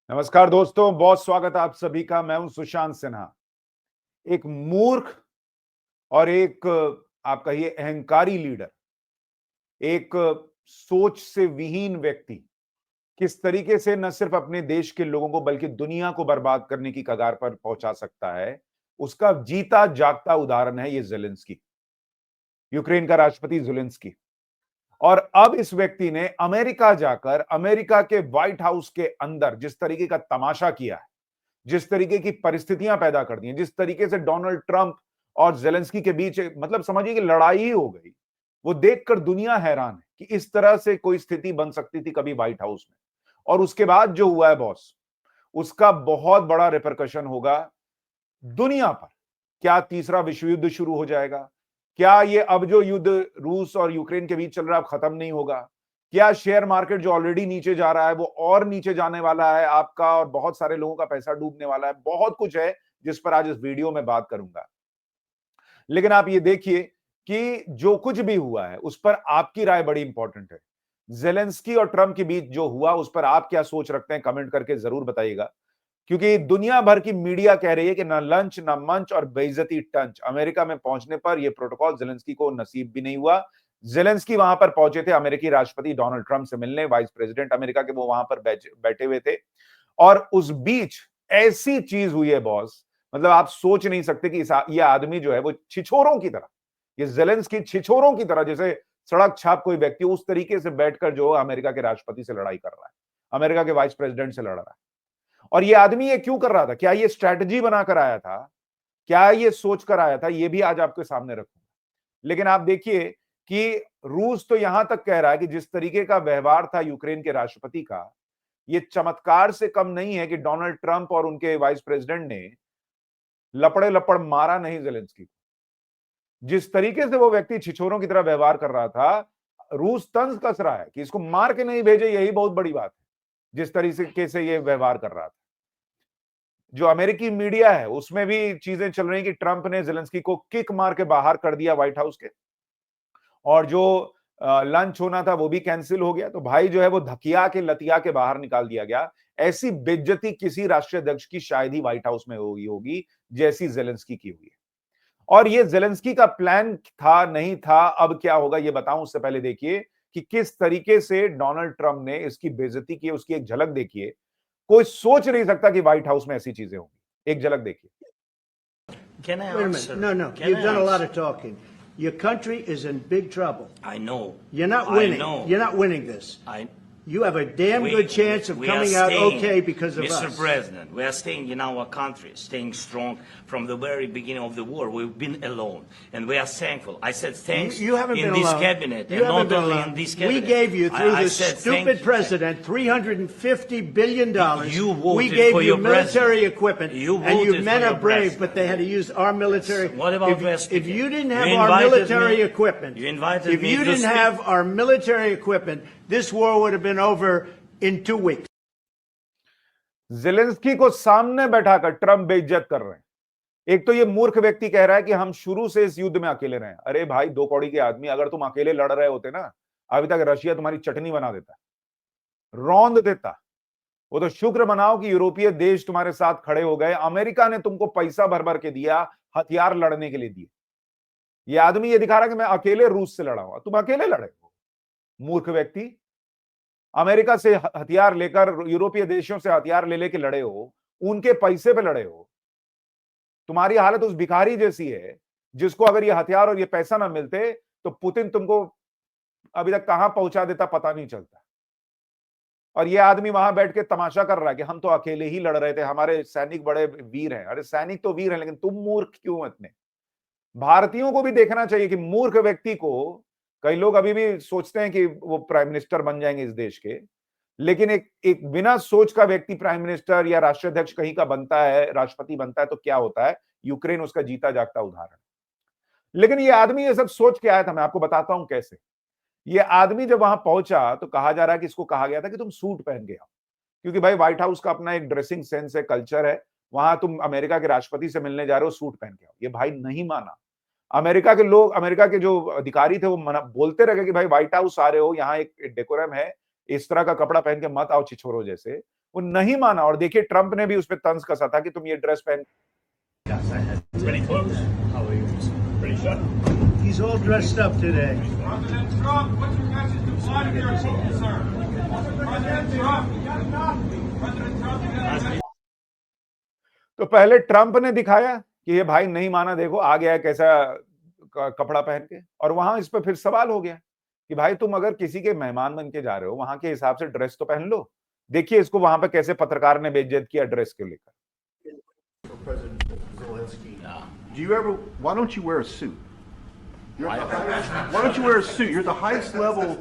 नमस्कार दोस्तों, बहुत स्वागत है आप सभी का। मैं हूं सुशांत सिन्हा। एक मूर्ख और एक आप कहिए अहंकारी लीडर, एक सोच से विहीन व्यक्ति किस तरीके से न सिर्फ अपने देश के लोगों को बल्कि दुनिया को बर्बाद करने की कगार पर पहुंचा सकता है, उसका जीता जागता उदाहरण है ये ज़ेलेंस्की, यूक्रेन का राष्ट्रपति ज़ेलेंस्की। और अब इस व्यक्ति ने अमेरिका जाकर अमेरिका के व्हाइट हाउस के अंदर जिस तरीके का तमाशा किया है, जिस तरीके की परिस्थितियां पैदा कर दी हैं, जिस तरीके से डोनाल्ड ट्रंप और जेलेंस्की के बीच मतलब समझिए कि लड़ाई ही हो गई, वो देखकर दुनिया हैरान है कि इस तरह से कोई स्थिति बन सकती थी कभी व्हाइट हाउस में। और उसके बाद जो हुआ है बॉस, उसका बहुत बड़ा रिपरकशन होगा दुनिया पर। क्या तीसरा विश्व युद्ध शुरू हो जाएगा? क्या ये अब जो युद्ध रूस और यूक्रेन के बीच चल रहा है अब खत्म नहीं होगा? क्या शेयर मार्केट जो ऑलरेडी नीचे जा रहा है वो और नीचे जाने वाला है? आपका और बहुत सारे लोगों का पैसा डूबने वाला है। बहुत कुछ है जिस पर आज इस वीडियो में बात करूंगा। लेकिन आप ये देखिए कि जो कुछ भी हुआ है उस पर आपकी राय बड़ी इंपॉर्टेंट है। जेलेंस्की और ट्रंप के बीच जो हुआ उस पर आप क्या सोच रखते हैं, कमेंट करके जरूर बताइएगा। क्योंकि दुनिया भर की मीडिया कह रही है कि ना लंच ना मंच और बेइज्जती टंच। अमेरिका में पहुंचने पर यह प्रोटोकॉल जेलेंस्की को नसीब भी नहीं हुआ। जेलेंस्की वहां पर पहुंचे थे अमेरिकी राष्ट्रपति डोनाल्ड ट्रंप से मिलने, वाइस प्रेसिडेंट अमेरिका के वो वहां पर बैठे हुए थे। और उस बीच ऐसी चीज हुई है बॉस, मतलब आप सोच नहीं सकते कि ये आदमी जो है वो छिछोरों की तरह, ये जेलेंस्की छिछोरों की तरह जैसे सड़क छाप कोई व्यक्ति उस तरीके से बैठकर जो अमेरिका के राष्ट्रपति से लड़ाई कर रहा है, अमेरिका के वाइस प्रेसिडेंट से लड़ रहा है। और ये आदमी ये क्यों कर रहा था? क्या ये स्ट्रैटेजी बनाकर आया था? क्या ये सोच कर आया था? ये भी आज आपके सामने रखूंगा। लेकिन आप देखिए कि रूस तो यहां तक कह रहा है कि जिस तरीके का व्यवहार था यूक्रेन के राष्ट्रपति का, ये चमत्कार से कम नहीं है कि डोनाल्ड ट्रंप और उनके वाइस प्रेसिडेंट ने लपड़े लपड़ मारा नहीं जेलेंस्की को। जिस तरीके से वो व्यक्ति छिछोरों की तरह व्यवहार कर रहा था, रूस तंज कस रहा है कि इसको मार के नहीं भेजे, यही बहुत बड़ी बात है। जिस तरीके से ये व्यवहार कर रहा था, जो अमेरिकी मीडिया है उसमें भी चीजें चल रही कि ट्रंप ने जेलेंस्की को किक मार के बाहर कर दिया व्हाइट हाउस के, और जो लंच होना था वो भी कैंसिल हो गया। तो भाई जो है वो धकिया के लतिया के बाहर निकाल दिया गया। ऐसी बेइज्जती किसी राष्ट्रीय अध्यक्ष की शायद ही व्हाइट हाउस में हुई होगी जैसी जेलेंस्की की हुई है। और ये जेलेंस्की का प्लान था नहीं था, अब क्या होगा ये बताऊं उससे पहले देखिए कि किस तरीके से डोनाल्ड ट्रंप ने इसकी बेइज्जती की, उसकी एक झलक देखिए। कोई सोच नहीं सकता कि व्हाइट हाउस में ऐसी चीजें होंगी। एक झलक देखिए। Can I Wait a answer? minute. No, Can you've I done a lot answer? of talking. Your country is in big trouble. I know. You're not I winning. know. You're not winning this. You have a damn good chance of we are coming out staying, okay because of Mr. us. President, we are staying in our country, staying strong from the very beginning of the war. We've been alone, and we are thankful. I said thanks You haven't in been this alone. cabinet, You and haven't not been only alone. in this cabinet. We gave you, through I this said thank stupid you. president, $350 billion. You voted we gave for you your military president. equipment. You and you voted men for are your brave, president. but they had to use our military. What about if you didn't have You our invited military me- equipment, you invited if me you to didn't speak. have our military equipment, this war would have been over in 2 weeks. Zelensky को सामने बैठाकर Trump बेइज्जत कर रहे हैं। एक तो ये मूर्ख व्यक्ति कह रहा है कि हम शुरू से इस युद्ध में अकेले रहे। अरे भाई, दो कौड़ी के आदमी, अगर तुम अकेले लड़ रहे होते ना, अभी तक रशिया तुम्हारी चटनी बना देता, रौंद देता। वो तो शुक्र मनाओ कि यूरोपीय देश तुम्हारे साथ खड़े हो गए। अमेरिका ने तुमको पैसा भर भर के दिया, हथियार लड़ने के लिए दिए। ये आदमी ये दिखा रहा है कि मैं अकेले रूस से लड़ा हुआ। तुम अकेले लड़े हो मूर्ख व्यक्ति। अमेरिका से हथियार लेकर, यूरोपीय देशों से हथियार ले लेके लड़े हो, उनके पैसे पे लड़े हो। तुम्हारी हालत उस भिखारी जैसी है जिसको अगर ये हथियार और ये पैसा ना मिलते तो पुतिन तुमको अभी तक कहां पहुंचा देता पता नहीं चलता। और ये आदमी वहां बैठ के तमाशा कर रहा है कि हम तो अकेले ही लड़ रहे थे, हमारे सैनिक बड़े वीर हैं। अरे सैनिक तो वीर हैं, लेकिन तुम मूर्ख क्यों इतने? भारतीयों को भी देखना चाहिए कि मूर्ख व्यक्ति को, कई लोग अभी भी सोचते हैं कि वो प्राइम मिनिस्टर बन जाएंगे इस देश के, लेकिन एक एक बिना सोच का व्यक्ति प्राइम मिनिस्टर या राष्ट्राध्यक्ष कहीं का बनता है, राष्ट्रपति बनता है, तो क्या होता है? यूक्रेन उसका जीता जागता उदाहरण। लेकिन ये आदमी ये सब सोच के आया था, मैं आपको बताता हूं कैसे। ये आदमी जब वहां पहुंचा तो कहा जा रहा है कि इसको कहा गया था कि तुम सूट पहन के आओ, क्योंकि भाई व्हाइट हाउस का अपना एक ड्रेसिंग सेंस है, कल्चर है। वहां तुम अमेरिका के राष्ट्रपति से मिलने जा रहे हो, सूट पहन के आओ। ये भाई नहीं माना। अमेरिका के लोग, अमेरिका के जो अधिकारी थे वो बोलते रहे कि भाई व्हाइट हाउस आ रहे हो, यहाँ एक डेकोरम है, इस तरह का कपड़ा पहन के मत आओ छिछोरो जैसे। वो नहीं माना और देखिए ट्रंप ने भी उस पर तंज कसा था कि तुम ये ड्रेस पहन। Pretty close. How are you? Pretty sure. He's all dressed up today. President Trump, what's your message to Vladimir Putin, sir? President Trump, you got enough. President Trump, you got enough. तो पहले Trump ने दिखाया कि ये भाई नहीं माना, देखो आ गया है कैसा कपड़ा पहन के, और वहां इस पर फिर सवाल हो गया कि भाई तुम अगर किसी के मेहमान बन के जा रहे हो वहां के हिसाब से ड्रेस तो पहन लो। देखिए इसको वहां पे कैसे पत्रकार ने बेइज्जत किया ड्रेस के लेकर। President Zelensky, do you ever? Why don't you wear a suit? Why don't you wear a suit? You're at the highest level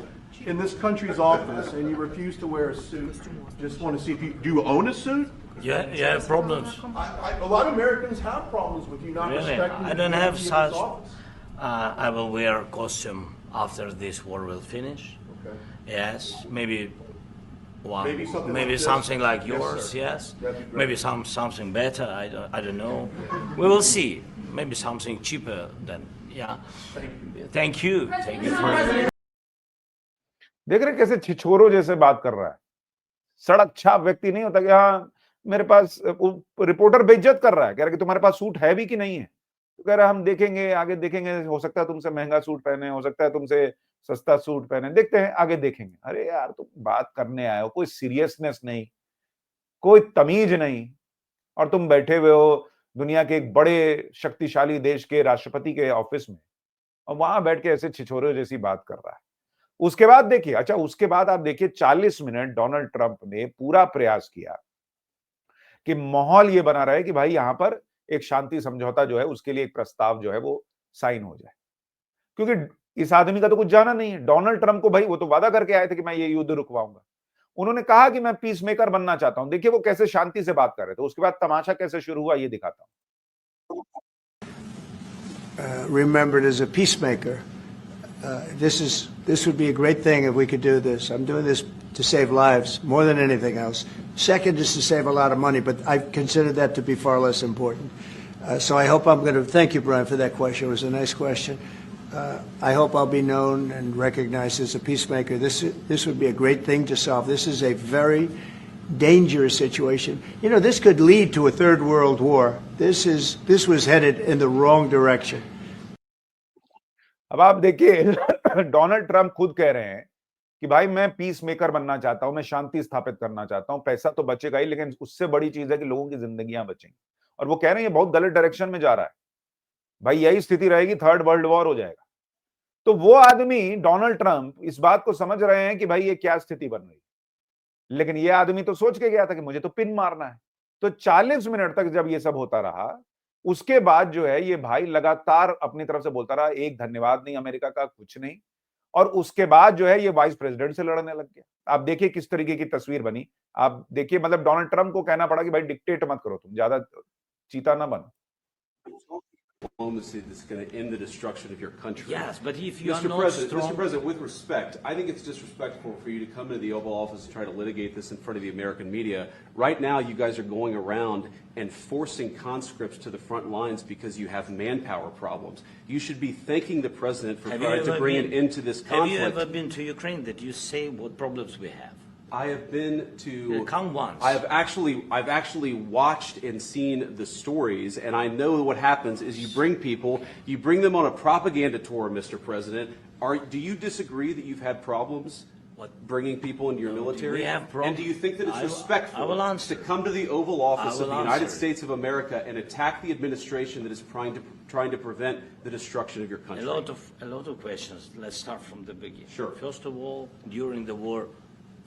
in this country's office, and you refuse to wear a suit. Just want to see if you do you own a suit? Yeah, you have problems. A lot of Americans have problems with you not Really? respecting. I the don't have dignity of this such. office. I will wear a costume after this war will finish. Okay. Yes, maybe one, Maybe something maybe like this? something like Yes, yours. sir. Yes, That'd be great. maybe something better. I don't know. We will see. Maybe something cheaper than yeah. Thank you. Thank you for. देख रहे कैसे छिछोरो जैसे बात कर रहा है। सड़क छाप व्यक्ति नहीं होता कि हाँ मेरे पास, रिपोर्टर बेइज्जत कर रहा है, कह रहा है कि तुम्हारे पास सूट है भी कि नहीं है, तो कह रहा है हम देखेंगे आगे देखेंगे, हो सकता है तुमसे महंगा सूट पहने, हो सकता है तुमसे सस्ता सूट पहने, देखते हैं आगे देखेंगे। अरे यार तुम बात करने आए हो, कोई सीरियसनेस नहीं, कोई तमीज नहीं, और तुम बैठे हुए हो दुनिया के एक बड़े शक्तिशाली देश के राष्ट्रपति के ऑफिस में, और वहां बैठ के ऐसे छिछोरे जैसी बात कर रहा है। उसके बाद देखिए, अच्छा उसके बाद आप देखिए 40 मिनट डोनाल्ड ट्रंप ने पूरा प्रयास किया कि माहौल ये बना रहे कि भाई यहां पर एक शांति समझौता जो है उसके लिए एक प्रस्ताव जो है वो साइन हो जाए, क्योंकि इस आदमी का तो कुछ जाना नहीं है। डोनाल्ड ट्रंप को भाई वो तो वादा करके आए थे कि मैं ये युद्ध रुकवाऊंगा, उन्होंने कहा कि मैं पीस मेकर बनना चाहता हूं। देखिए वो कैसे शांति से बात कर रहे थे, उसके बाद तमाशा कैसे शुरू हुआ ये दिखाता हूं। Remembered as a peacemaker. This would be a great thing if we could do this. I'm doing this to save lives more than anything else. Second is to save a lot of money, but I consider that to be far less important. So I hope I'm going to thank you, Brian, for that question. It was a nice question. I hope I'll be known and recognized as a peacemaker. This would be a great thing to solve. This is a very dangerous situation. You know, this could lead to a third world war. This was headed in the wrong direction. अब आप देखिए Donald Trump खुद कह रहे हैं कि भाई मैं पीस मेकर बनना चाहता हूं, मैं शांति स्थापित करना चाहता हूं, पैसा तो बचेगा ही लेकिन उससे बड़ी चीज है कि लोगों की जिंदगियां बचेंगी, और वो कह रहे हैं ये बहुत गलत डायरेक्शन में जा रहा है, भाई यही स्थिति रहेगी थर्ड वर्ल्ड वॉर हो जाएगा। तो वो आदमी डोनाल्ड ट्रंप इस बात को समझ रहे हैं कि भाई ये क्या स्थिति बन रही, लेकिन ये आदमी तो सोच के गया था कि मुझे तो पिन मारना है। तो 40 मिनट तक जब ये सब होता रहा, उसके बाद जो है ये भाई लगातार अपनी तरफ से बोलता रहा, एक धन्यवाद नहीं अमेरिका का, कुछ नहीं, और उसके बाद जो है ये वाइस प्रेसिडेंट से लड़ने लग गया। आप देखिए किस तरीके की तस्वीर बनी, आप देखिए मतलब डोनाल्ड ट्रंप को कहना पड़ा कि भाई डिक्टेट मत करो, तुम ज्यादा चीता ना बनो। Diplomacy that's going to end the destruction of your country. Yes, but if you are Mr. not President, strong. Mr. President, with respect, I think it's disrespectful for you to come into the Oval Office and try to litigate this in front of the American media. Right now, you guys are going around and forcing conscripts to the front lines because you have manpower problems. You should be thanking the President for trying to bring an end to this conflict. Have you ever been to Ukraine that you say what problems we have? I have been to. Come once. I've actually watched and seen the stories, and I know what happens is you bring people, you bring them on a propaganda tour, Mr. President. Do you disagree that you've had problems bringing people into your military? We have problems. And do you think that it's respectful I will answer. to come to the Oval Office of the answer. United States of America and attack the administration that is trying to prevent the destruction of your country? A lot of questions. Let's start from the beginning. Sure. First of all, during the war,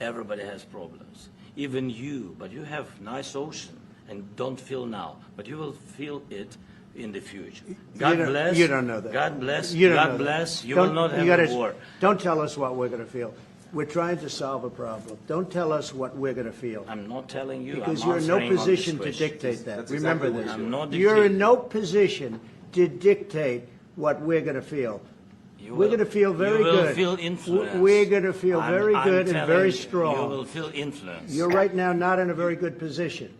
everybody has problems. Even you, but you have nice ocean and don't feel now, but you will feel it in the future. God bless. You don't know that. God bless. You don't God know that. bless. You will not have a war. Don't tell us what we're going to feel. We're trying to solve a problem. Don't tell us what we're going to feel. I'm not telling you. Because I'm you're in no answering on this position to question. dictate that. That's Remember exactly what this. I'm not You're in dictating. no position to dictate what we're going to feel. We're going to feel very good. You will feel influence. We're going to feel very I'm good and telling very you, strong. You will feel influence. You're right now not in a very good position.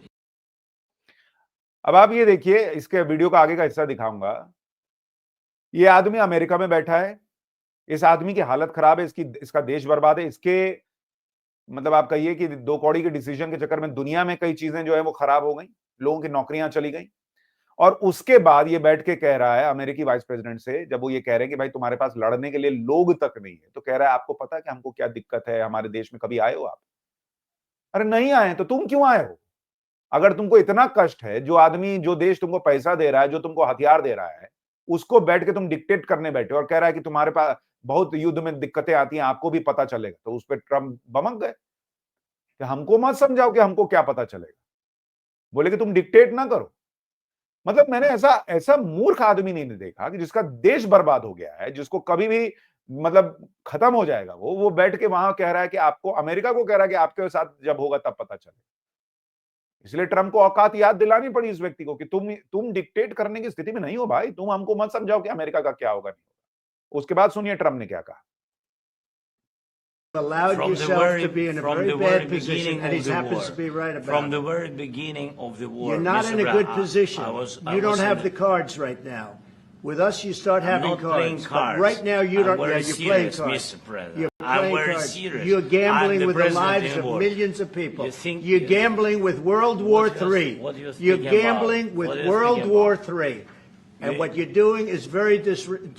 अब आप ये देखिए, इसके video का आगे का हिस्सा दिखाऊंगा। ये आदमी अमेरिका में बैठा है, इस आदमी की हालत खराब है, इसका देश बर्बाद है, इसके मतलब आप कहिए कि 2 कौड़ी के डिसीजन के चक्कर में दुनिया में कई चीजें जो है वो खराब हो गई, लोगों की नौकरियां चली गई। और उसके बाद ये बैठ के कह रहा है अमेरिकी वाइस प्रेसिडेंट से, जब वो ये कह रहे हैं कि भाई तुम्हारे पास लड़ने के लिए लोग तक नहीं है, तो कह रहा है आपको पता है कि हमको क्या दिक्कत है हमारे देश में, कभी आए हो आप? अरे नहीं आए तो तुम क्यों आए हो? अगर तुमको इतना कष्ट है, जो आदमी, जो देश तुमको पैसा दे रहा है, जो तुमको हथियार दे रहा है, उसको बैठ के तुम डिक्टेट करने बैठे हो और कह रहा है कि तुम्हारे पास बहुत युद्ध में दिक्कतें आती हैं, आपको भी पता चलेगा। तो उस पर ट्रम्प बमक गए कि हमको मत समझाओ कि हमको क्या पता चलेगा, बोले कि तुम डिक्टेट ना करो। मतलब मैंने ऐसा ऐसा मूर्ख आदमी नहीं देखा कि जिसका देश बर्बाद हो गया है, जिसको कभी भी मतलब खत्म हो जाएगा वो बैठ के वहां कह रहा है कि आपको, अमेरिका को कह रहा है कि आपके साथ जब होगा तब पता चलेगा। इसलिए ट्रम्प को औकात याद दिलानी पड़ी इस व्यक्ति को कि तुम डिक्टेट करने की स्थिति में नहीं हो भाई, तुम हमको मत समझाओ कि अमेरिका का क्या होगा नहीं होगा। उसके बाद सुनिए ट्रम्प ने क्या कहा। Allowed From the yourself very, to be in a from very the bad very position, beginning and he of the happens war, to be right about from the it. very beginning of the war, You're not Mr. in a Brown, good position. I You was don't have in- the cards right now. With us, you start I'm having not playing cards. cards. But right now, you I'm don't. very Yeah, you're playing serious, cards. Mr. President. You're I'm playing very cards. serious. You're I'm gambling the with the president lives in of war. millions of people. You think- You're you- gambling with World War What you- III. what you You're speaking gambling about? with What you World speaking War about? III. And You- what you're doing is very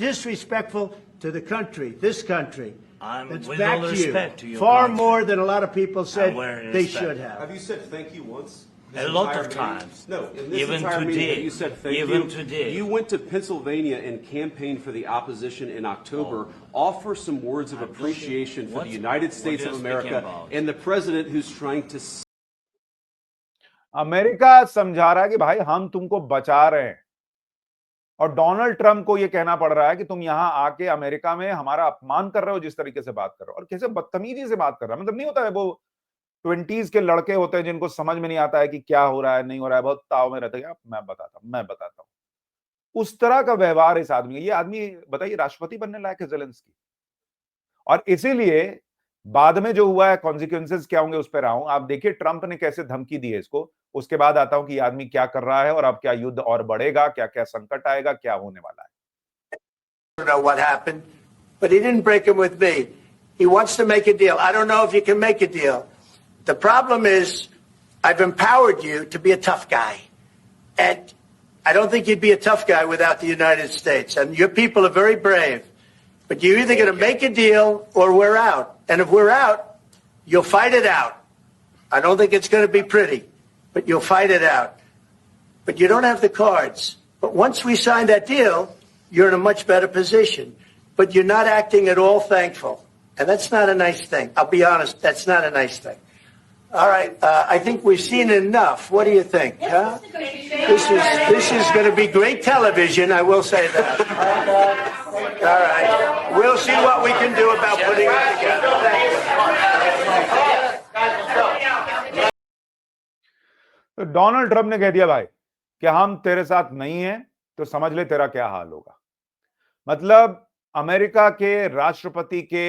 disrespectful to the country, this country. I'm- That's with back all to respect to you. your Far country. more than a lot of people said very they respect. should have. Have you said thank you once? A lot of times. No, in this Even entire meeting, today. have you said thank Even you? today. You went to Pennsylvania and campaigned for the opposition in October. Offer some words of appreciation for What- the United what States you're of speaking America about? and the president who's trying to America समझा रहा है कि भाई हम तुमको बचा रहे हैं, और डोनाल्ड ट्रम्प को यह कहना पड़ रहा है कि तुम यहां आके अमेरिका में हमारा अपमान कर रहे हो, जिस तरीके से बात कर रहे हो, और कैसे बदतमीजी से बात कर रहा है। मतलब नहीं होता है वो 20s के लड़के होते हैं जिनको समझ में नहीं आता है कि क्या हो रहा है, नहीं हो रहा है, बहुत ताव में रहते हैं, मैं बताता हूं। उस तरह का व्यवहार इस आदमी, ये आदमी बताइए राष्ट्रपति बनने लायक है ज़ेलेंस्की। और इसीलिए बाद में जो हुआ है, कॉन्सिक्वेंसेस क्या होंगे उस पर रहा हूं। आप देखिए ट्रम्प ने कैसे धमकी दी है इसको, उसके बाद आता हूं कि ये आदमी क्या कर रहा है और अब क्या युद्ध और बढ़ेगा, क्या क्या संकट आएगा, क्या होने वाला है। I don't know what happened, but he didn't break him with me. He wants to make a deal. I don't know if you can make a deal. The problem is, I've empowered you to be a tough guy. And I don't think you'd be a tough guy without the United States. And your people are very brave. But you're either going to make a deal or we're out. And if we're out, you'll fight it out. I don't think it's going to be pretty, but you'll fight it out. But you don't have the cards. But once we sign that deal, you're in a much better position. But you're not acting at all thankful. And that's not a nice thing. I'll be honest, that's not a nice thing. All right, I think we've seen enough. What do you think? Huh? This is going to be great television, I will say that. All right. We'll see what we can do about putting it together. Thank you. तो Donald Trump ने कह दिया भाई कि हम तेरे साथ नहीं हैं, तो समझ ले तेरा क्या हाल होगा। मतलब अमेरिका के राष्ट्रपति के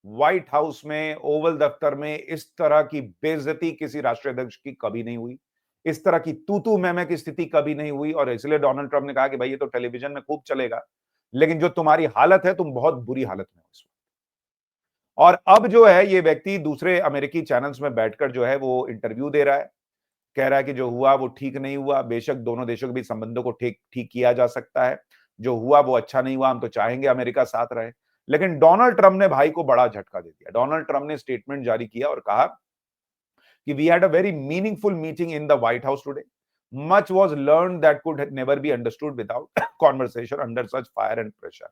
व्हाइट हाउस में, ओवल दफ्तर में इस तरह की बेइज्जती किसी राष्ट्राध्यक्ष की कभी नहीं हुई, इस तरह की तू मैं की स्थिति कभी नहीं हुई। और इसलिए डोनाल्ड ट्रम्प ने कहा कि भाई ये तो टेलीविजन में खूब चलेगा, लेकिन जो तुम्हारी हालत है, तुम बहुत बुरी हालत में हो इस वक्त। और अब जो है ये व्यक्ति दूसरे अमेरिकी चैनल्स में बैठकर जो है वो इंटरव्यू दे रहा है, कह रहा है कि जो हुआ वो ठीक नहीं हुआ, बेशक दोनों देशों के बीच संबंधों को ठीक किया जा सकता है, जो हुआ वो अच्छा नहीं हुआ, हम तो चाहेंगे अमेरिका साथ रहे। लेकिन डोनाल्ड ट्रम्प ने भाई को बड़ा झटका दे दिया। डोनाल्ड ट्रम्प ने स्टेटमेंट जारी किया और कहा कि we had a very meaningful meeting in the White House today, much was learned that could never be understood without conversation under such fire and pressure.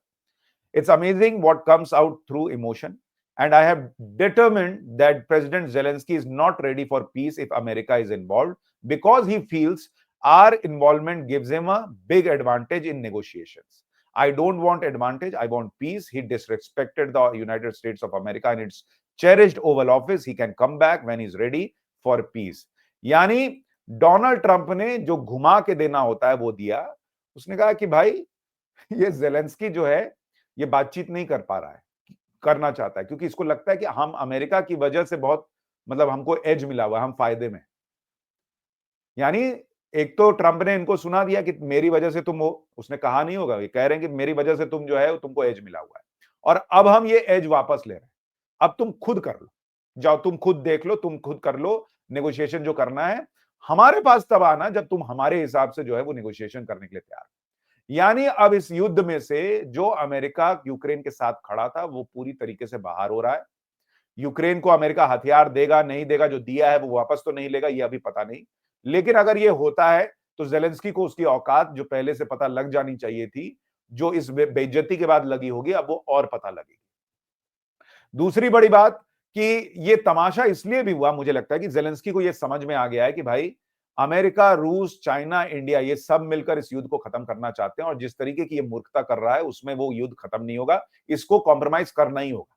It's amazing what comes out through emotion, and I have determined that President Zelensky is not ready for peace if America is involved, because he feels our involvement gives him a big advantage in negotiations. I don't want advantage, I want peace. He disrespected the United States of America and its cherished Oval Office. He can come back when he's ready for peace. यानी Donald Trump ने जो घुमा के देना होता है वो दिया। उसने कहा कि भाई ये जेलेंस्की जो है ये बातचीत नहीं कर पा रहा है, करना चाहता है, क्योंकि इसको लगता है कि हम अमेरिका की वजह से बहुत, मतलब हमको एज मिला हुआ, हम फायदे में। यानी एक तो ट्रंप ने इनको सुना दिया कि मेरी वजह से तुम हो, उसने कहा नहीं होगा, ये कह रहे हैं कि मेरी वजह से तुम जो है तुमको एज मिला हुआ है, और अब हम ये एज वापस ले रहे हैं, अब तुम खुद कर लो। जाओ तुम खुद देख लो, तुम खुद कर लो नेगोशिएशन जो करना है, हमारे पास तब आना जब तुम हमारे हिसाब से जो है वो नेगोशिएशन करने के लिए तैयार। यानी अब इस युद्ध में से जो अमेरिका यूक्रेन के साथ खड़ा था वो पूरी तरीके से बाहर हो रहा है। यूक्रेन को अमेरिका हथियार देगा नहीं देगा, जो दिया है वो वापस तो नहीं लेगा, ये अभी पता नहीं। लेकिन अगर ये होता है तो जेलेंस्की को उसकी औकात जो पहले से पता लग जानी चाहिए थी, जो इस बेइज्जती के बाद लगी होगी, अब वो और पता लगेगी। दूसरी बड़ी बात कि ये तमाशा इसलिए भी हुआ, मुझे लगता है कि जेलेंस्की को ये समझ में आ गया है कि भाई अमेरिका, रूस, चाइना, इंडिया ये सब मिलकर इस युद्ध को खत्म करना चाहते हैं और जिस तरीके की ये मूर्खता कर रहा है उसमें वो युद्ध खत्म नहीं होगा, इसको कॉम्प्रोमाइज करना ही होगा।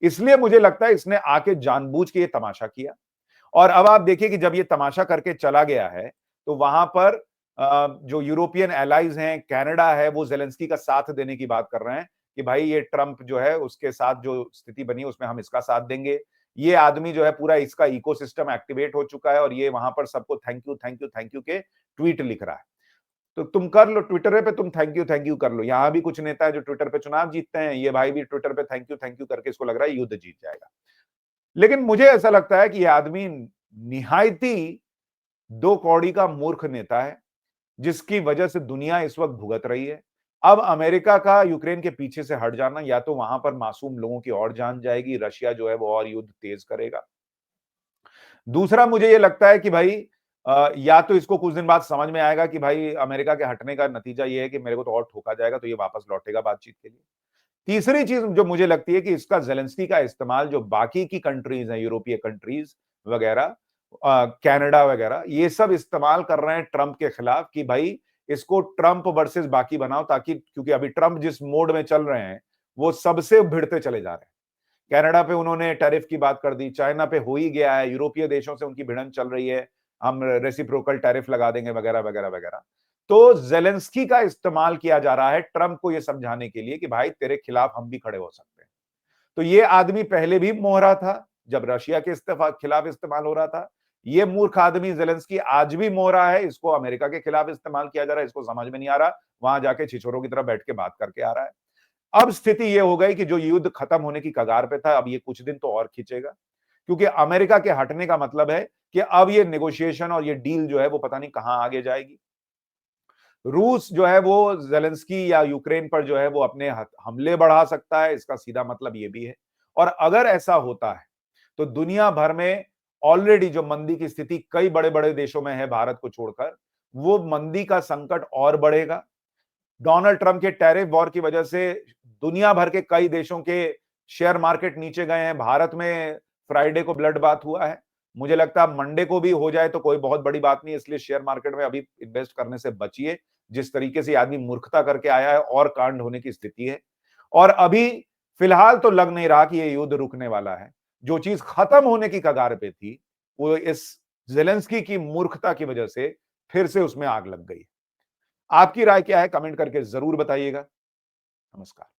इसलिए मुझे लगता है इसने आके जानबूझ के ये तमाशा किया। और अब आप देखिए कि जब ये तमाशा करके चला गया है तो वहां पर जो यूरोपियन एलाइज हैं, कनाडा है, वो जेलेंस्की का साथ देने की बात कर रहे हैं कि भाई ये ट्रंप जो है उसके साथ जो स्थिति बनी उसमें हम इसका साथ देंगे। ये आदमी जो है पूरा इसका इकोसिस्टम एक्टिवेट हो चुका है और ये वहां पर सबको thank you thank you thank you के ट्वीट लिख रहा है। तो तुम कर लो ट्विटर पे, तुम थैंक यू कर लो। यहां भी कुछ नेता है जो ट्विटर पे चुनाव जीतते हैं, ये भाई भी ट्विटर पे थैंक यू करके इसको लग रहा है युद्ध जीत जाएगा। लेकिन मुझे ऐसा लगता है कि यह आदमी निहायती दो कौड़ी का मूर्ख नेता है, जिसकी वजह से दुनिया इस वक्त भुगत रही है। अब अमेरिका का यूक्रेन के पीछे से हट जाना, या तो वहां पर मासूम लोगों की और जान जाएगी, रशिया जो है वो और युद्ध तेज करेगा। दूसरा मुझे ये लगता है कि भाई या तो इसको कुछ दिन बाद समझ में आएगा कि भाई अमेरिका के हटने का नतीजा ये है कि मेरे को तो और ठोका जाएगा, तो ये वापस लौटेगा बातचीत के लिए। तीसरी चीज जो मुझे लगती है कि इसका जेलेंस्की का इस्तेमाल जो बाकी की कंट्रीज हैं, यूरोपीय कंट्रीज वगैरह, कनाडा वगैरह, ये सब इस्तेमाल कर रहे हैं ट्रंप के खिलाफ कि भाई इसको ट्रंप वर्सेस बाकी बनाओ, ताकि क्योंकि अभी ट्रंप जिस मोड में चल रहे हैं वो सबसे भिड़ते चले जा रहे हैं। कनाडा पे उन्होंने टैरिफ की बात कर दी, चाइना पे हो ही गया है, यूरोपीय देशों से उनकी भिड़ंत चल रही है, हम रेसिप्रोकल टैरिफ लगा देंगे वगैरह वगैरह वगैरह। तो जेलेंस्की का इस्तेमाल किया जा रहा है ट्रंप को यह समझाने के लिए कि भाई तेरे खिलाफ हम भी खड़े हो सकते हैं। तो ये आदमी पहले भी मोहरा था, जब रशिया के खिलाफ इस्तेमाल हो रहा था। ये मूर्ख आदमी जेलेंस्की आज भी मोहरा है, इसको अमेरिका के खिलाफ इस्तेमाल किया जा रहा है, इसको समझ में नहीं आ रहा, वहां जाके छिछोरों की तरह बैठ के बात करके आ रहा है। अब स्थिति यह हो गई कि जो युद्ध खत्म होने की कगार पे था, अब ये कुछ दिन तो और खींचेगा, क्योंकि अमेरिका के हटने का मतलब है कि अब ये नेगोशिएशन और ये डील जो है वो पता नहीं कहां आगे जाएगी। रूस जो है वो जेलेंस्की या यूक्रेन पर जो है वो अपने हमले बढ़ा सकता है, इसका सीधा मतलब ये भी है। और अगर ऐसा होता है तो दुनिया भर में ऑलरेडी जो मंदी की स्थिति कई बड़े बड़े देशों में है भारत को छोड़कर, वो मंदी का संकट और बढ़ेगा। डोनाल्ड ट्रंप के टैरिफ वॉर की वजह से दुनिया भर के कई देशों के शेयर मार्केट नीचे गए हैं। भारत में फ्राइडे को ब्लड बाथ हुआ है, मुझे लगता है मंडे को भी हो जाए तो कोई बहुत बड़ी बात नहीं, इसलिए शेयर मार्केट में अभी इन्वेस्ट करने से बचिए। जिस तरीके से आदमी मूर्खता करके आया है और कांड होने की स्थिति है। और अभी फिलहाल तो लग नहीं रहा कि ये युद्ध रुकने वाला है। जो चीज खत्म होने की कगार पे थी वो इस जेलेंस्की की मूर्खता की वजह से फिर से उसमें आग लग गई। आपकी राय क्या है, कमेंट करके जरूर बताइएगा। नमस्कार।